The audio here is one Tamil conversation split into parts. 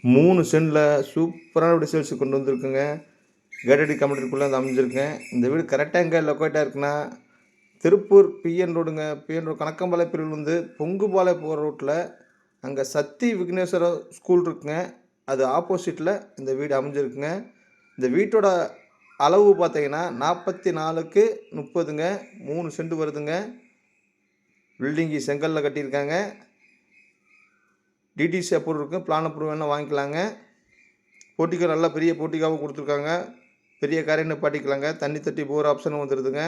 3 சென்டில் சூப்பரான வீடு சேல்ஸுக்கு கொண்டு வந்திருக்குங்க. கேட்டடி கம்யூனிட்டிக்குள்ளே வந்து அமைஞ்சிருக்கேன். இந்த வீடு கரெக்டாக எங்கே லொக்கேட்டாக இருக்குன்னா, திருப்பூர் பிஎன் ரோடுங்க. பிஎன் ரோடு கணக்கம்பாளையம் பிரிவில் வந்து பொங்குபாளையம் போகிற ரோட்டில் அங்கே சக்தி விக்னேஸ்வரா ஸ்கூல் இருக்குங்க. அது ஆப்போசிட்டில் இந்த வீடு அமைஞ்சிருக்குங்க. இந்த வீட்டோட அளவு பார்த்தீங்கன்னா 44க்கு 30ங்க. 3 சென்ட் வருதுங்க. பில்டிங்கு செங்கல்ல கட்டியிருக்காங்க. டிடிசி அப்ரூவ் இருக்குது. பிளான் அப்ரூவ் வேணால் வாங்கிக்கலாங்க. போர்ட்டிகோ நல்லா பெரிய போர்ட்டிகோவாக கொடுத்துருக்காங்க. பெரிய காரை நிப்பாட்டிக்கலாங்க. தண்ணி தொட்டி போர் ஆப்ஷனும் வந்துடுதுங்க.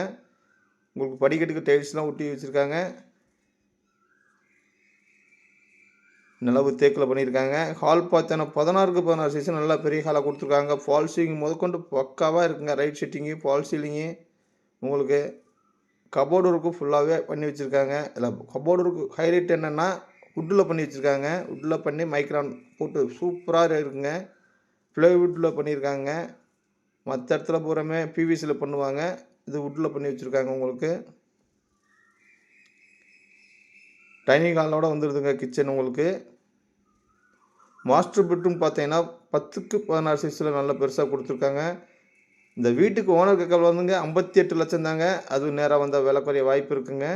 உங்களுக்கு படிக்கட்டுக்கு டைல்ஸ்லாம் ஒட்டி வச்சுருக்காங்க. நிலவு தேக்கில் பண்ணியிருக்காங்க. ஹால் பார்த்தோன்னா 16க்கு 16 சைஸ் நல்லா பெரிய ஹாலாக கொடுத்துருக்காங்க. ஃபால் சீலிங் முதற்கொண்டு பக்காவாக இருக்குங்க. ரைட் செட்டிங்கு, ஃபால் சீலிங்கு, உங்களுக்கு கபோர்டு ஒர்க்கு ஃபுல்லாகவே பண்ணி வச்சுருக்காங்க. இதில் கபோர்டு ஒர்க்கு ஹைலைட் என்னென்னா வுட்டில் பண்ணி வச்சுருக்காங்க. வுட்டில் பண்ணி மைக்ரான் போட்டு சூப்பராக இருக்குங்க. ப்ளைவுட்டில் பண்ணியிருக்காங்க. மற்ற இடத்துல பூராமே பிவிசியில் பண்ணுவாங்க. இது வுட்டில் பண்ணி வச்சுருக்காங்க. உங்களுக்கு டைனிங் ஹாலோட வந்துடுதுங்க. கிச்சன் உங்களுக்கு மாஸ்டர் பெட்ரூம் பார்த்தீங்கன்னா 10க்கு 16 சைஸில் நல்லா பெருசாக கொடுத்துருக்காங்க. இந்த வீட்டுக்கு ஓனர் கேட்கல வந்துங்க 58 லட்சம் தாங்க. அதுவும் நேராக வந்தால் விலை குறைய வாய்ப்பு இருக்குங்க.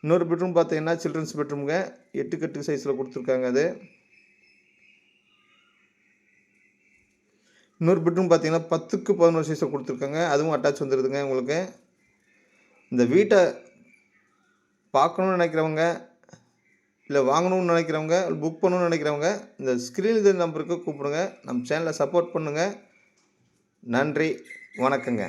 இன்னொரு பெட்ரூம் பார்த்தீங்கன்னா சில்ட்ரன்ஸ் பெட்ரூமுங்க. 8க்கு 8 சைஸில் கொடுத்துருக்காங்க. அது இன்னொரு பெட்ரூம் பார்த்தீங்கன்னா 10க்கு 11 சைஸில் கொடுத்துருக்காங்க. அதுவும் அட்டாச் வந்துடுதுங்க. உங்களுக்கு இந்த வீட்டை பார்க்கணுன்னு நினைக்கிறவங்க, இல்லை வாங்கணும்னு நினைக்கிறவங்க, புக் பண்ணணும்னு நினைக்கிறவங்க இந்த ஸ்க்ரீன் இது நம்பருக்கு கூப்பிடுங்க. நம்ம சேனலை சப்போர்ட் பண்ணுங்கள். நன்றி, வணக்கங்க.